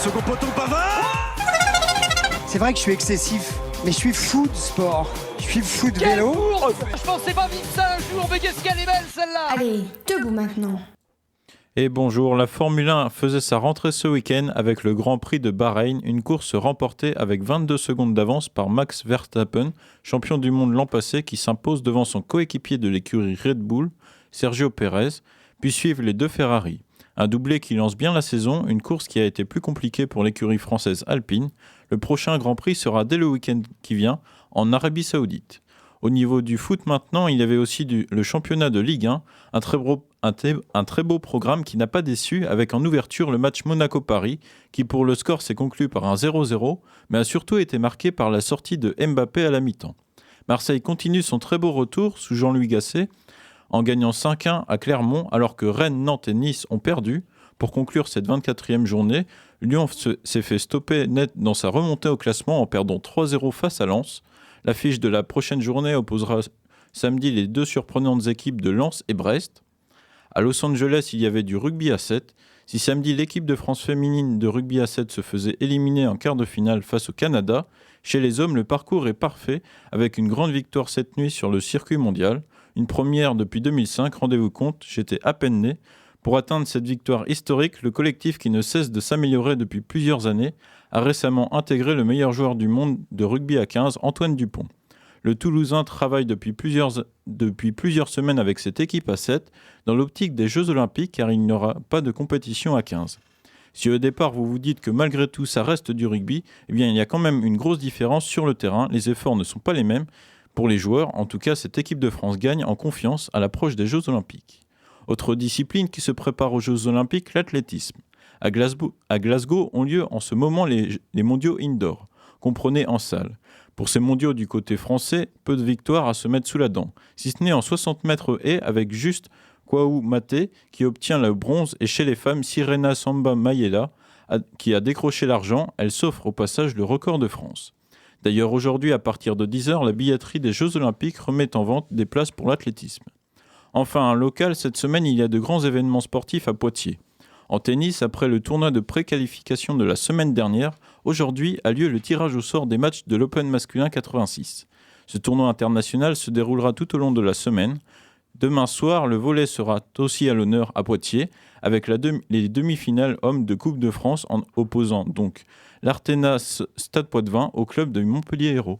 second poteau, Pavard. C'est vrai que je suis excessif, mais je suis fou de sport. Je suis fou de Quelle vélo. bourde. Je pensais pas vivre ça un jour, mais qu'est-ce qu'elle est belle celle-là. Allez, debout maintenant. Et bonjour, la Formule 1 faisait sa rentrée ce week-end avec le Grand Prix de Bahreïn, une course remportée avec 22 secondes d'avance par Max Verstappen, champion du monde l'an passé, qui s'impose devant son coéquipier de l'écurie Red Bull, Sergio Pérez, puis suivent les deux Ferrari. Un doublé qui lance bien la saison, une course qui a été plus compliquée pour l'écurie française Alpine. Le prochain Grand Prix sera dès le week-end qui vient, en Arabie Saoudite. Au niveau du foot maintenant, il y avait aussi le championnat de Ligue 1, un très beau programme qui n'a pas déçu, avec en ouverture le match Monaco-Paris, qui pour le score s'est conclu par un 0-0, mais a surtout été marqué par la sortie de Mbappé à la mi-temps. Marseille continue son très beau retour sous Jean-Louis Gasset, en gagnant 5-1 à Clermont, alors que Rennes, Nantes et Nice ont perdu. Pour conclure cette 24e journée, Lyon s'est fait stopper net dans sa remontée au classement en perdant 3-0 face à Lens. L'affiche de la prochaine journée opposera samedi les deux surprenantes équipes de Lens et Brest. À Los Angeles, il y avait du rugby à 7. Si samedi, l'équipe de France féminine de rugby à 7 se faisait éliminer en quart de finale face au Canada, chez les hommes, le parcours est parfait avec une grande victoire cette nuit sur le circuit mondial. Une première depuis 2005, rendez-vous compte, j'étais à peine né. Pour atteindre cette victoire historique, le collectif qui ne cesse de s'améliorer depuis plusieurs années a récemment intégré le meilleur joueur du monde de rugby à 15, Antoine Dupont. Le Toulousain travaille depuis plusieurs semaines avec cette équipe à 7 dans l'optique des Jeux Olympiques car il n'y aura pas de compétition à 15. Si au départ vous vous dites que malgré tout ça reste du rugby, eh bien il y a quand même une grosse différence sur le terrain, les efforts ne sont pas les mêmes pour les joueurs. En tout cas, cette équipe de France gagne en confiance à l'approche des Jeux Olympiques. Autre discipline qui se prépare aux Jeux Olympiques, l'athlétisme. À Glasgow ont lieu en ce moment les mondiaux indoor, comprenez en salle. Pour ces mondiaux du côté français, peu de victoires à se mettre sous la dent, si ce n'est en 60 mètres haies avec juste Kwaou Maté qui obtient le bronze et chez les femmes, Sirena Samba Mayela qui a décroché l'argent, elle s'offre au passage le record de France. D'ailleurs aujourd'hui à partir de 10h, la billetterie des Jeux Olympiques remet en vente des places pour l'athlétisme. Enfin, un local, cette semaine, il y a de grands événements sportifs à Poitiers. En tennis, après le tournoi de préqualification de la semaine dernière, aujourd'hui a lieu le tirage au sort des matchs de l'Open masculin 86. Ce tournoi international se déroulera tout au long de la semaine. Demain soir, le volley sera aussi à l'honneur à Poitiers, avec les demi-finales hommes de Coupe de France en opposant donc l'Artenas Stade Poitvin au club de Montpellier Hérault.